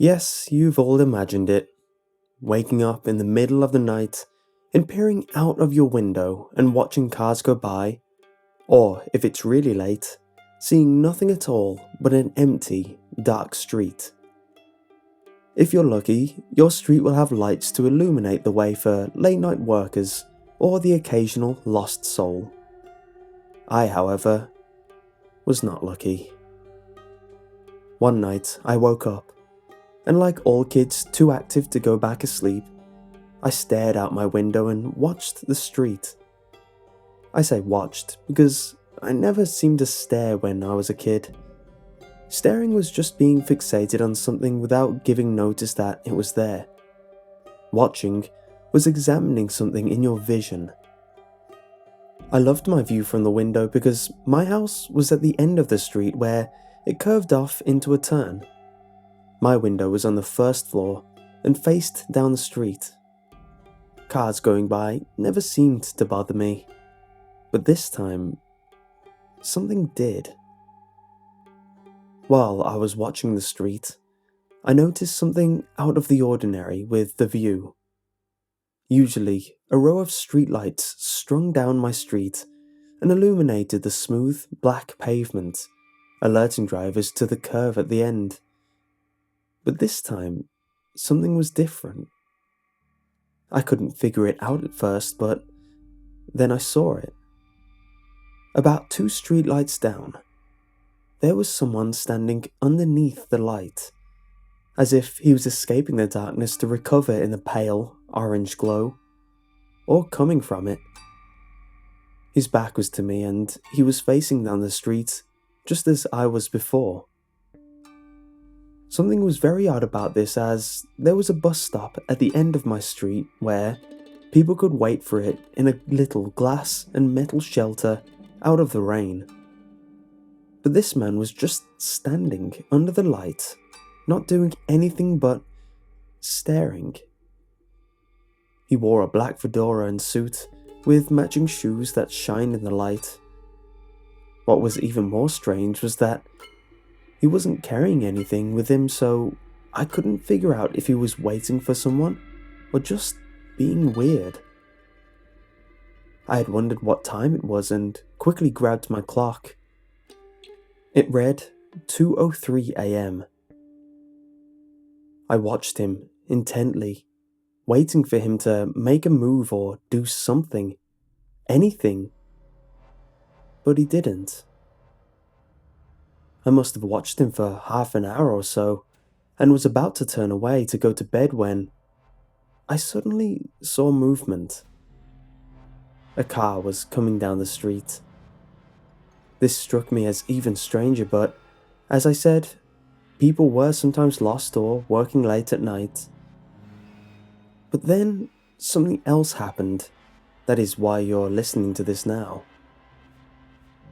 Yes, you've all imagined it. Waking up in the middle of the night and peering out of your window and watching cars go by, or if it's really late, seeing nothing at all but an empty, dark street. If you're lucky, your street will have lights to illuminate the way for late night workers or the occasional lost soul. I, however, was not lucky. One night I woke up, and like all kids too active to go back asleep, I stared out my window and watched the street. I say watched because I never seemed to stare when I was a kid. Staring was just being fixated on something without giving notice that it was there. Watching was examining something in your vision. I loved my view from the window because my house was at the end of the street where it curved off into a turn. My window was on the first floor and faced down the street. Cars going by never seemed to bother me, but this time, something did. While I was watching the street, I noticed something out of the ordinary with the view. Usually, a row of streetlights strung down my street and illuminated the smooth, black pavement, alerting drivers to the curve at the end. But this time, something was different. I couldn't figure it out at first, but then I saw it. About 2 streetlights down, there was someone standing underneath the light, as if he was escaping the darkness to recover in the pale, orange glow, or coming from it. His back was to me and he was facing down the street, just as I was before. Something was very odd about this, as there was a bus stop at the end of my street where people could wait for it in a little glass and metal shelter out of the rain. But this man was just standing under the light, not doing anything but staring. He wore a black fedora and suit with matching shoes that shined in the light. What was even more strange was that he wasn't carrying anything with him, so I couldn't figure out if he was waiting for someone or just being weird. I had wondered what time it was and quickly grabbed my clock. It read 2:03 a.m. I watched him intently, waiting for him to make a move or do something, anything. But he didn't. I must have watched him for half an hour or so, and was about to turn away to go to bed when I suddenly saw movement. A car was coming down the street. This struck me as even stranger, but as I said, people were sometimes lost or working late at night. But then something else happened. That is why you're listening to this now.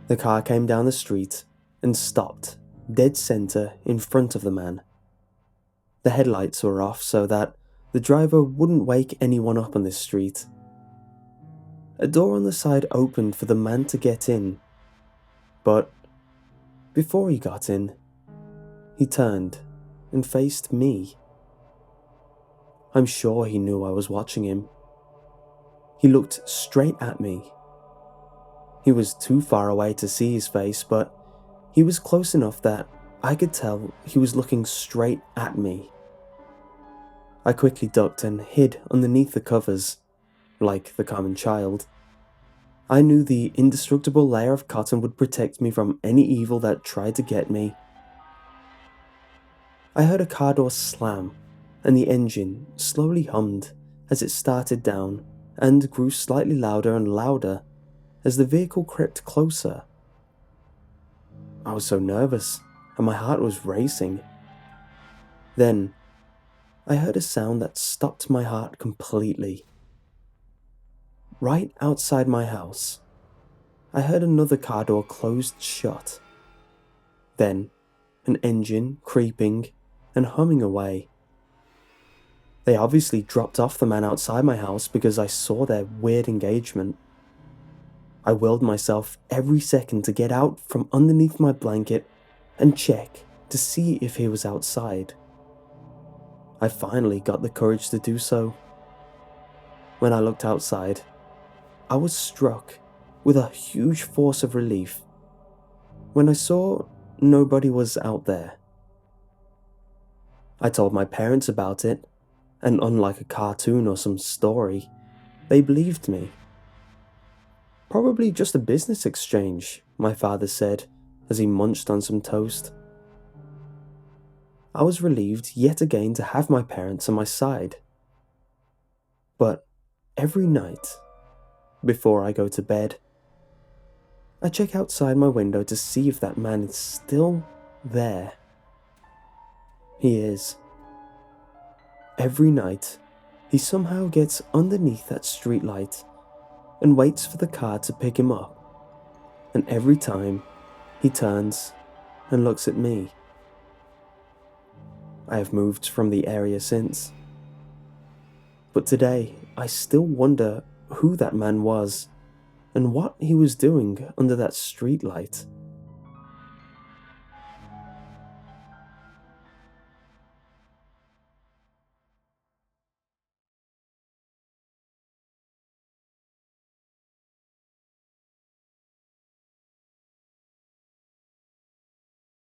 The car came down the street and stopped dead center in front of the man. The headlights were off so that the driver wouldn't wake anyone up on this street. A door on the side opened for the man to get in, but before he got in, he turned and faced me. I'm sure he knew I was watching him. He looked straight at me. He was too far away to see his face, but he was close enough that I could tell he was looking straight at me. I quickly ducked and hid underneath the covers, like the common child. I knew the indestructible layer of cotton would protect me from any evil that tried to get me. I heard a car door slam, and the engine slowly hummed as it started down and grew slightly louder and louder as the vehicle crept closer. I was so nervous, and my heart was racing. Then, I heard a sound that stopped my heart completely. Right outside my house, I heard another car door closed shut. Then, an engine creeping and humming away. They obviously dropped off the man outside my house because I saw their weird engagement. I willed myself every second to get out from underneath my blanket and check to see if he was outside. I finally got the courage to do so. When I looked outside, I was struck with a huge force of relief when I saw nobody was out there. I told my parents about it, and unlike a cartoon or some story, they believed me. "Probably just a business exchange," my father said as he munched on some toast. I was relieved yet again to have my parents on my side. But every night, before I go to bed, I check outside my window to see if that man is still there. He is. Every night, he somehow gets underneath that streetlight and waits for the car to pick him up. And every time, he turns and looks at me. I have moved from the area since. But today, I still wonder who that man was and what he was doing under that streetlight.